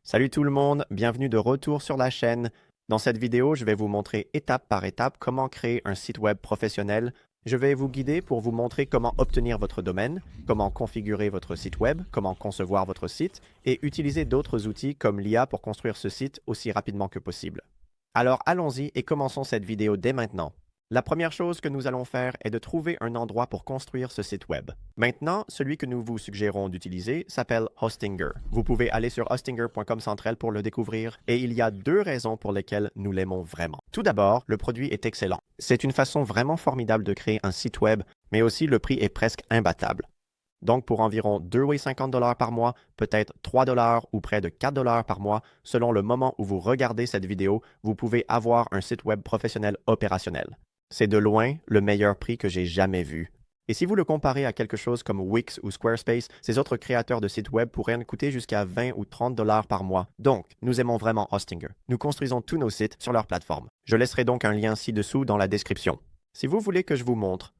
Salut tout le monde, bienvenue de retour sur la chaîne. Dans cette vidéo, je vais vous montrer étape par étape comment créer un site web professionnel. Je vais vous guider pour vous montrer comment obtenir votre domaine, comment configurer votre site web, comment concevoir votre site et utiliser d'autres outils comme l'IA pour construire ce site aussi rapidement que possible. Alors allons-y et commençons cette vidéo dès maintenant. La première chose que nous allons faire est de trouver un endroit pour construire ce site web. Maintenant, celui que nous vous suggérons d'utiliser s'appelle Hostinger. Vous pouvez aller sur hostinger.com central pour le découvrir et il y a deux raisons pour lesquelles nous l'aimons vraiment. Tout d'abord, le produit est excellent. C'est une façon vraiment formidable de créer un site web, mais aussi le prix est presque imbattable. Donc pour environ 2,50 $ par mois, peut-être 3 $ ou près de 4 $ par mois, selon le moment où vous regardez cette vidéo, vous pouvez avoir un site web professionnel opérationnel. C'est de loin le meilleur prix que j'ai jamais vu. Et si vous le comparez à quelque chose comme Wix ou Squarespace, ces autres créateurs de sites web pourraient en coûter jusqu'à 20 ou 30 $ par mois. Donc, nous aimons vraiment Hostinger. Nous construisons tous nos sites sur leur plateforme. Je laisserai donc un lien ci-dessous dans la description. Si vous voulez que je vous montre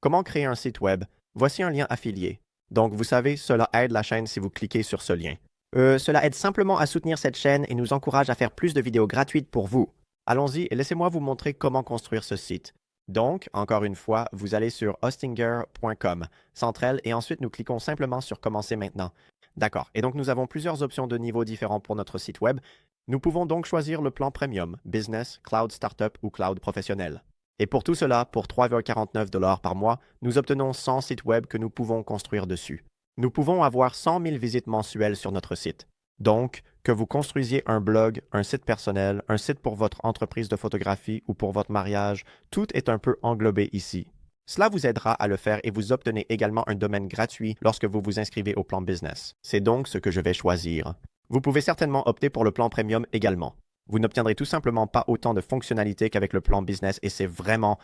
comment créer un site web, voici un lien affilié. Donc, vous savez, cela aide la chaîne si vous cliquez sur ce lien. Cela aide simplement à soutenir cette chaîne et nous encourage à faire plus de vidéos gratuites pour vous. Allons-y et laissez-moi vous montrer comment construire ce site. Donc, encore une fois, vous allez sur hostinger.com, central, et ensuite nous cliquons simplement sur Commencer maintenant. D'accord, et donc nous avons plusieurs options de niveaux différents pour notre site web. Nous pouvons donc choisir le plan Premium, Business, Cloud Startup ou Cloud Professionnel. Et pour tout cela, pour 3,49 $ par mois, nous obtenons 100 sites web que nous pouvons construire dessus. Nous pouvons avoir 100 000 visites mensuelles sur notre site. Donc, que vous construisiez un blog, un site personnel, un site pour votre entreprise de photographie ou pour votre mariage, tout est un peu englobé ici. Cela vous aidera à le faire et vous obtenez également un domaine gratuit lorsque vous vous inscrivez au plan business. C'est donc ce que je vais choisir. Vous pouvez certainement opter pour le plan premium également. Vous n'obtiendrez tout simplement pas autant de fonctionnalités qu'avec le plan business et c'est vraiment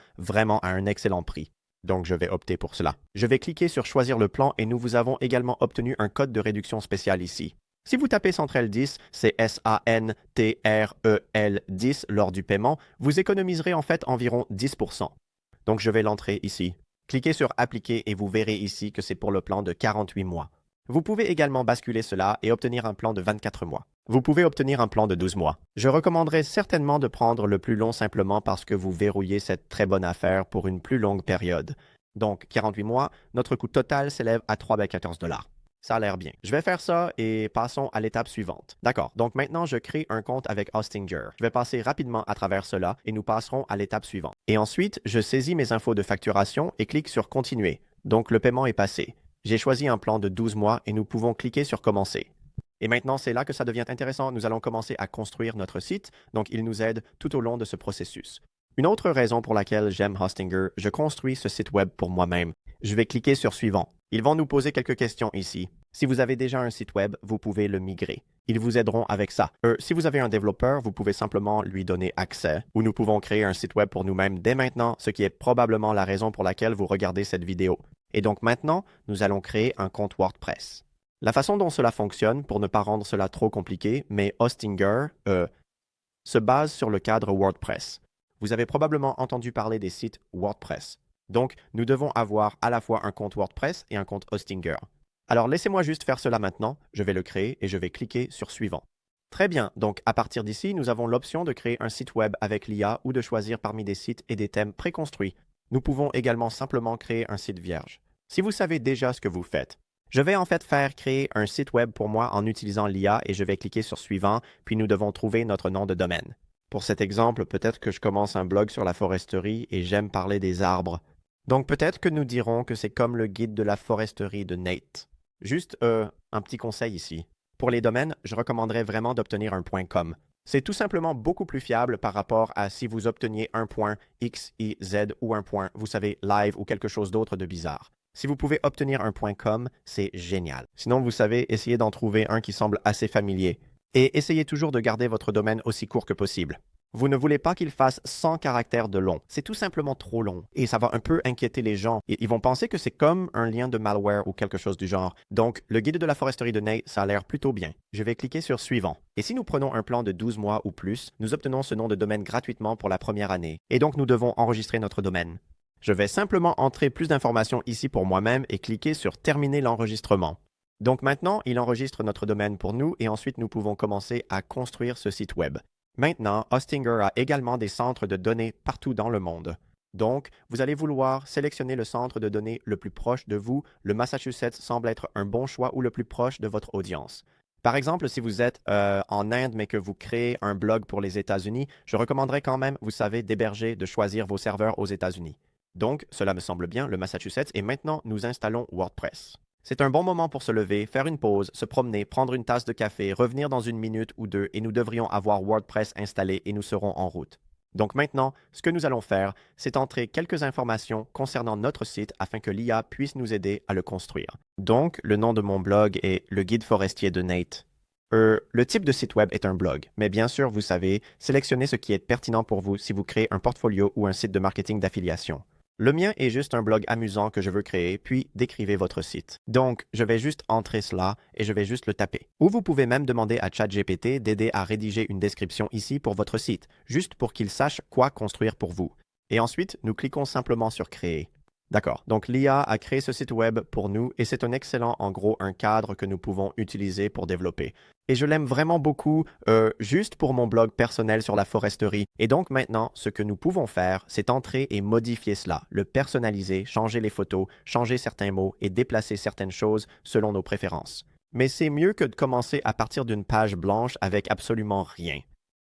à un excellent prix. Donc je vais opter pour cela. Je vais cliquer sur choisir le plan et nous vous avons également obtenu un code de réduction spécial ici. Si vous tapez Centrel 10, c'est SANTREL 10 lors du paiement, vous économiserez en fait environ 10%. Donc je vais l'entrer ici. Cliquez sur Appliquer et vous verrez ici que c'est pour le plan de 48 mois. Vous pouvez également basculer cela et obtenir un plan de 24 mois. Vous pouvez obtenir un plan de 12 mois. Je recommanderais certainement de prendre le plus long simplement parce que vous verrouillez cette très bonne affaire pour une plus longue période. Donc 48 mois, notre coût total s'élève à 3,14 $. Ça a l'air bien. Je vais faire ça et passons à l'étape suivante. D'accord, donc maintenant je crée un compte avec Hostinger. Je vais passer rapidement à travers cela et nous passerons à l'étape suivante. Et ensuite, je saisis mes infos de facturation et clique sur Continuer. Donc le paiement est passé. J'ai choisi un plan de 12 mois et nous pouvons cliquer sur Commencer. Et maintenant, c'est là que ça devient intéressant. Nous allons commencer à construire notre site, donc il nous aide tout au long de ce processus. Une autre raison pour laquelle j'aime Hostinger, je construis ce site web pour moi-même. Je vais cliquer sur Suivant. Ils vont nous poser quelques questions ici. Si vous avez déjà un site web, vous pouvez le migrer. Ils vous aideront avec ça. Si vous avez un développeur, vous pouvez simplement lui donner accès, ou nous pouvons créer un site web pour nous-mêmes dès maintenant, ce qui est probablement la raison pour laquelle vous regardez cette vidéo. Et donc maintenant, nous allons créer un compte WordPress. La façon dont cela fonctionne, pour ne pas rendre cela trop compliqué, mais Hostinger se base sur le cadre WordPress. Vous avez probablement entendu parler des sites WordPress. Donc, nous devons avoir à la fois un compte WordPress et un compte Hostinger. Alors, laissez-moi juste faire cela maintenant. Je vais le créer et je vais cliquer sur Suivant. Très bien, donc à partir d'ici, nous avons l'option de créer un site web avec l'IA ou de choisir parmi des sites et des thèmes préconstruits. Nous pouvons également simplement créer un site vierge. Si vous savez déjà ce que vous faites, je vais en fait faire créer un site web pour moi en utilisant l'IA et je vais cliquer sur Suivant, puis nous devons trouver notre nom de domaine. Pour cet exemple, peut-être que je commence un blog sur la foresterie et j'aime parler des arbres. Donc peut-être que nous dirons que c'est comme le guide de la foresterie de Nate. Juste un petit conseil ici. Pour les domaines, je recommanderais vraiment d'obtenir un .com. C'est tout simplement beaucoup plus fiable par rapport à si vous obteniez un .xyz ou un vous savez, live ou quelque chose d'autre de bizarre. Si vous pouvez obtenir un .com, c'est génial. Sinon, vous savez, essayez d'en trouver un qui semble assez familier. Et essayez toujours de garder votre domaine aussi court que possible. Vous ne voulez pas qu'il fasse 100 caractères de long. C'est tout simplement trop long. Et ça va un peu inquiéter les gens. Et ils vont penser que c'est comme un lien de malware ou quelque chose du genre. Donc, le guide de la foresterie de Nate, ça a l'air plutôt bien. Je vais cliquer sur Suivant. Et si nous prenons un plan de 12 mois ou plus, nous obtenons ce nom de domaine gratuitement pour la première année. Et donc, nous devons enregistrer notre domaine. Je vais simplement entrer plus d'informations ici pour moi-même et cliquer sur Terminer l'enregistrement. Donc maintenant, il enregistre notre domaine pour nous et ensuite nous pouvons commencer à construire ce site web. Maintenant, Hostinger a également des centres de données partout dans le monde. Donc, vous allez vouloir sélectionner le centre de données le plus proche de vous. Le Massachusetts semble être un bon choix ou le plus proche de votre audience. Par exemple, si vous êtes en Inde mais que vous créez un blog pour les États-Unis, je recommanderais quand même, vous savez, d'héberger, de choisir vos serveurs aux États-Unis. Donc, cela me semble bien, le Massachusetts, et maintenant nous installons WordPress. C'est un bon moment pour se lever, faire une pause, se promener, prendre une tasse de café, revenir dans une minute ou deux et nous devrions avoir WordPress installé et nous serons en route. Donc maintenant, ce que nous allons faire, c'est entrer quelques informations concernant notre site afin que l'IA puisse nous aider à le construire. Donc, le nom de mon blog est Le Guide forestier de Nate. Le type de site web est un blog, mais bien sûr, vous savez, sélectionnez ce qui est pertinent pour vous si vous créez un portfolio ou un site de marketing d'affiliation. Le mien est juste un blog amusant que je veux créer, puis décrivez votre site. Donc, je vais juste entrer cela et je vais juste le taper. Ou vous pouvez même demander à ChatGPT d'aider à rédiger une description ici pour votre site, juste pour qu'il sache quoi construire pour vous. Et ensuite, nous cliquons simplement sur Créer. D'accord, donc l'IA a créé ce site web pour nous et c'est un excellent, en gros, un cadre que nous pouvons utiliser pour développer. Et je l'aime vraiment beaucoup, juste pour mon blog personnel sur la foresterie. Et donc maintenant, ce que nous pouvons faire, c'est entrer et modifier cela, le personnaliser, changer les photos, changer certains mots et déplacer certaines choses selon nos préférences. Mais c'est mieux que de commencer à partir d'une page blanche avec absolument rien.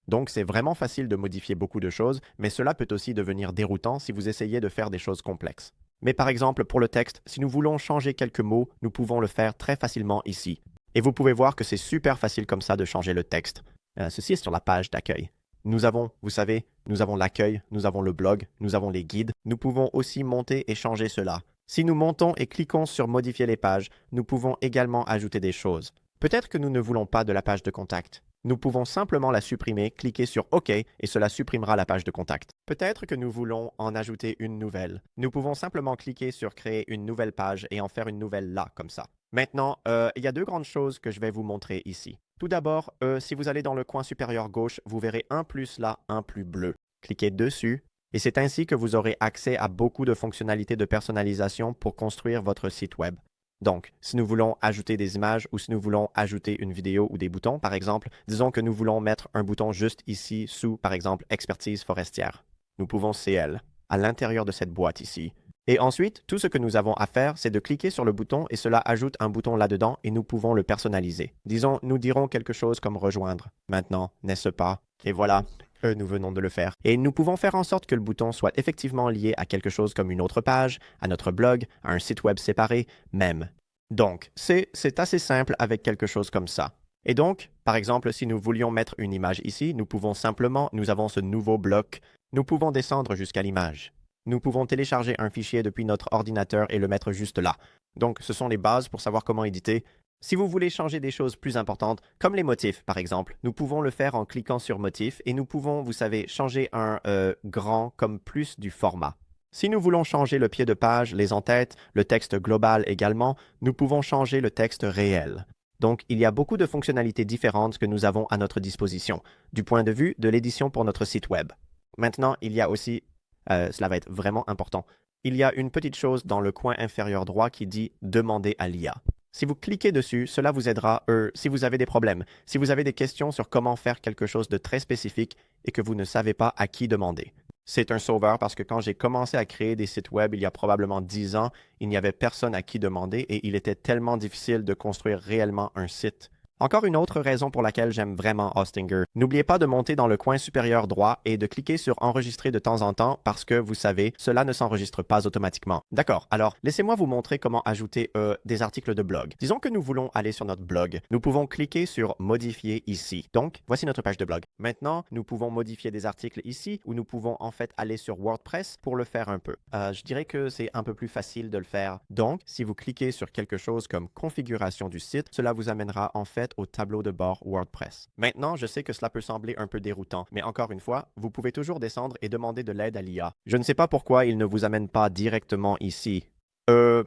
Donc c'est vraiment facile de modifier beaucoup de choses, mais cela peut aussi devenir déroutant si vous essayez de faire des choses complexes. Mais par exemple, pour le texte, si nous voulons changer quelques mots, nous pouvons le faire très facilement ici. Et vous pouvez voir que c'est super facile comme ça de changer le texte. Ceci est sur la page d'accueil. Nous avons, vous savez, nous avons l'accueil, nous avons le blog, nous avons les guides. Nous pouvons aussi monter et changer cela. Si nous montons et cliquons sur modifier les pages, nous pouvons également ajouter des choses. Peut-être que nous ne voulons pas de la page de contact. Nous pouvons simplement la supprimer, cliquer sur OK et cela supprimera la page de contact. Peut-être que nous voulons en ajouter une nouvelle. Nous pouvons simplement cliquer sur créer une nouvelle page et en faire une nouvelle là, comme ça. Maintenant, il y a deux grandes choses que je vais vous montrer ici. Tout d'abord, si vous allez dans le coin supérieur gauche, vous verrez un plus là, un plus bleu. Cliquez dessus et c'est ainsi que vous aurez accès à beaucoup de fonctionnalités de personnalisation pour construire votre site web. Donc, si nous voulons ajouter des images ou si nous voulons ajouter une vidéo ou des boutons, par exemple, disons que nous voulons mettre un bouton juste ici sous, par exemple, Expertise forestière. Nous pouvons CL à l'intérieur de cette boîte ici. Et ensuite, tout ce que nous avons à faire, c'est de cliquer sur le bouton et cela ajoute un bouton là-dedans et nous pouvons le personnaliser. Disons, nous dirons quelque chose comme rejoindre. Maintenant, n'est-ce pas? Et voilà, nous venons de le faire. Et nous pouvons faire en sorte que le bouton soit effectivement lié à quelque chose comme une autre page, à notre blog, à un site web séparé, même. Donc, c'est assez simple avec quelque chose comme ça. Et donc, par exemple, si nous voulions mettre une image ici, nous pouvons simplement, nous avons ce nouveau bloc, nous pouvons descendre jusqu'à l'image. Nous pouvons télécharger un fichier depuis notre ordinateur et le mettre juste là. Donc, ce sont les bases pour savoir comment éditer. Si vous voulez changer des choses plus importantes, comme les motifs par exemple, nous pouvons le faire en cliquant sur motif et nous pouvons, vous savez, changer un grand comme plus du format. Si nous voulons changer le pied de page, les en-têtes, le texte global également, nous pouvons changer le texte réel. Donc, il y a beaucoup de fonctionnalités différentes que nous avons à notre disposition, du point de vue de l'édition pour notre site web. Maintenant, il y a aussi, cela va être vraiment important, il y a une petite chose dans le coin inférieur droit qui dit « Demander à l'IA ». Si vous cliquez dessus, cela vous aidera si vous avez des problèmes, si vous avez des questions sur comment faire quelque chose de très spécifique et que vous ne savez pas à qui demander. C'est un sauveur parce que quand j'ai commencé à créer des sites web il y a probablement 10 ans, il n'y avait personne à qui demander et il était tellement difficile de construire réellement un site. Encore une autre raison pour laquelle j'aime vraiment Hostinger. N'oubliez pas de monter dans le coin supérieur droit et de cliquer sur Enregistrer de temps en temps parce que, vous savez, cela ne s'enregistre pas automatiquement. D'accord, alors laissez-moi vous montrer comment ajouter des articles de blog. Disons que nous voulons aller sur notre blog. Nous pouvons cliquer sur Modifier ici. Donc, voici notre page de blog. Maintenant, nous pouvons modifier des articles ici ou nous pouvons en fait aller sur WordPress pour le faire un peu. Je dirais que c'est un peu plus facile de le faire. Donc, si vous cliquez sur quelque chose comme Configuration du site, cela vous amènera en fait au tableau de bord WordPress. Maintenant, je sais que cela peut sembler un peu déroutant, mais encore une fois, vous pouvez toujours descendre et demander de l'aide à l'IA. Je ne sais pas pourquoi ils ne vous amènent pas directement ici.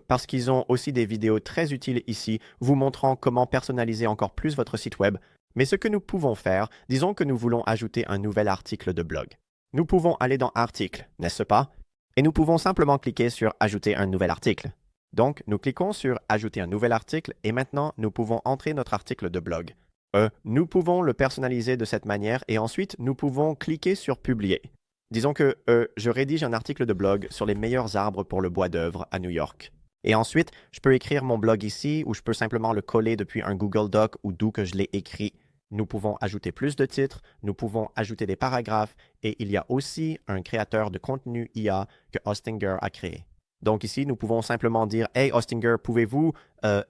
Parce qu'ils ont aussi des vidéos très utiles ici, vous montrant comment personnaliser encore plus votre site web. Mais ce que nous pouvons faire, disons que nous voulons ajouter un nouvel article de blog. Nous pouvons aller dans Articles, n'est-ce pas? Et nous pouvons simplement cliquer sur Ajouter un nouvel article. Donc, nous cliquons sur « Ajouter un nouvel article » et maintenant, nous pouvons entrer notre article de blog. Nous pouvons le personnaliser de cette manière et ensuite, nous pouvons cliquer sur « Publier ». Disons que je rédige un article de blog sur les meilleurs arbres pour le bois d'œuvre à New York. Et ensuite, je peux écrire mon blog ici ou je peux simplement le coller depuis un Google Doc ou d'où que je l'ai écrit. Nous pouvons ajouter plus de titres, nous pouvons ajouter des paragraphes et il y a aussi un créateur de contenu IA que Hostinger a créé. Donc ici, nous pouvons simplement dire « Hey Hostinger, pouvez-vous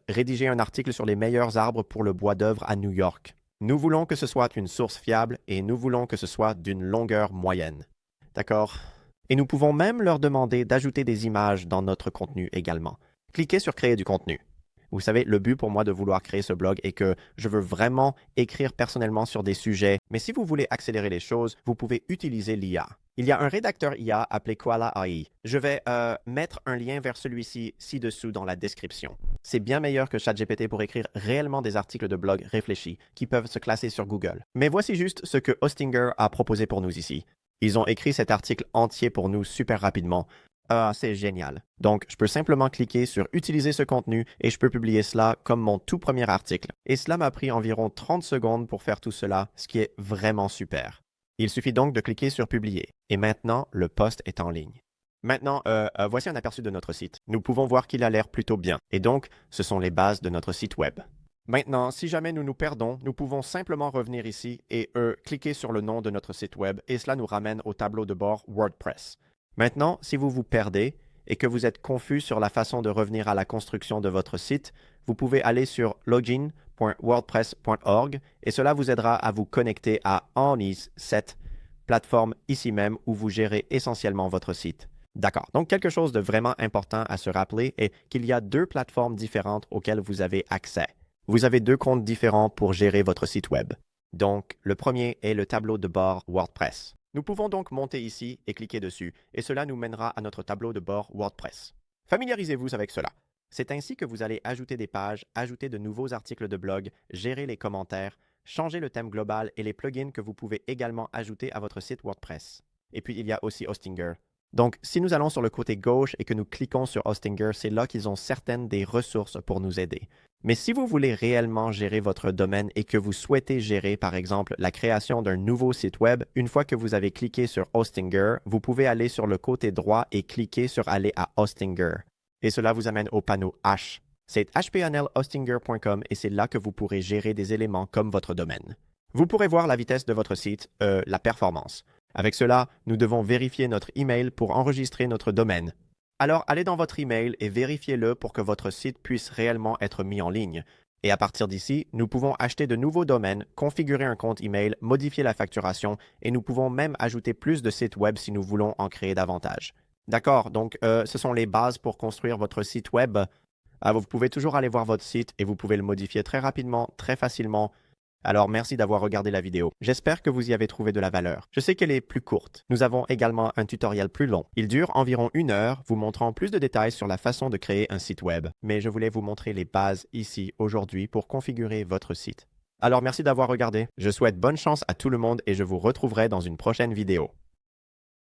rédiger un article sur les meilleurs arbres pour le bois d'œuvre à New York? » Nous voulons que ce soit une source fiable et nous voulons que ce soit d'une longueur moyenne. D'accord? Et nous pouvons même leur demander d'ajouter des images dans notre contenu également. Cliquez sur « Créer du contenu ». Vous savez, le but pour moi de vouloir créer ce blog est que je veux vraiment écrire personnellement sur des sujets, mais si vous voulez accélérer les choses, vous pouvez utiliser l'IA. Il y a un rédacteur IA appelé Koala AI. Je vais mettre un lien vers celui-ci ci-dessous dans la description. C'est bien meilleur que ChatGPT pour écrire réellement des articles de blog réfléchis qui peuvent se classer sur Google. Mais voici juste ce que Hostinger a proposé pour nous ici. Ils ont écrit cet article entier pour nous super rapidement. Ah, c'est génial. Donc, je peux simplement cliquer sur « Utiliser ce contenu » et je peux publier cela comme mon tout premier article. Et cela m'a pris environ 30 secondes pour faire tout cela, ce qui est vraiment super. Il suffit donc de cliquer sur « Publier » et maintenant, le post est en ligne. Maintenant, voici un aperçu de notre site. Nous pouvons voir qu'il a l'air plutôt bien. Et donc, ce sont les bases de notre site web. Maintenant, si jamais nous nous perdons, nous pouvons simplement revenir ici et cliquer sur le nom de notre site web et cela nous ramène au tableau de bord WordPress. Maintenant, si vous vous perdez et que vous êtes confus sur la façon de revenir à la construction de votre site, vous pouvez aller sur login.wordpress.org et cela vous aidera à vous connecter à Oniz, cette plateforme ici même où vous gérez essentiellement votre site. D'accord. Donc, quelque chose de vraiment important à se rappeler est qu'il y a deux plateformes différentes auxquelles vous avez accès. Vous avez deux comptes différents pour gérer votre site web. Donc, le premier est le tableau de bord WordPress. Nous pouvons donc monter ici et cliquer dessus, et cela nous mènera à notre tableau de bord WordPress. Familiarisez-vous avec cela. C'est ainsi que vous allez ajouter des pages, ajouter de nouveaux articles de blog, gérer les commentaires, changer le thème global et les plugins que vous pouvez également ajouter à votre site WordPress. Et puis, il y a aussi Hostinger. Donc, si nous allons sur le côté gauche et que nous cliquons sur Hostinger, c'est là qu'ils ont certaines des ressources pour nous aider. Mais si vous voulez réellement gérer votre domaine et que vous souhaitez gérer, par exemple, la création d'un nouveau site web, une fois que vous avez cliqué sur Hostinger, vous pouvez aller sur le côté droit et cliquer sur Aller à Hostinger. Et cela vous amène au panneau H. C'est hpnlhostinger.com et c'est là que vous pourrez gérer des éléments comme votre domaine. Vous pourrez voir la vitesse de votre site, la performance. Avec cela, nous devons vérifier notre email pour enregistrer notre domaine. Alors, allez dans votre email et vérifiez-le pour que votre site puisse réellement être mis en ligne. Et à partir d'ici, nous pouvons acheter de nouveaux domaines, configurer un compte email, modifier la facturation et nous pouvons même ajouter plus de sites web si nous voulons en créer davantage. D'accord, donc ce sont les bases pour construire votre site web. Vous pouvez toujours aller voir votre site et vous pouvez le modifier très rapidement, très facilement. Alors, merci d'avoir regardé la vidéo. J'espère que vous y avez trouvé de la valeur. Je sais qu'elle est plus courte. Nous avons également un tutoriel plus long. Il dure environ 1 heure, vous montrant plus de détails sur la façon de créer un site web. Mais je voulais vous montrer les bases ici, aujourd'hui, pour configurer votre site. Alors, merci d'avoir regardé. Je souhaite bonne chance à tout le monde et je vous retrouverai dans une prochaine vidéo.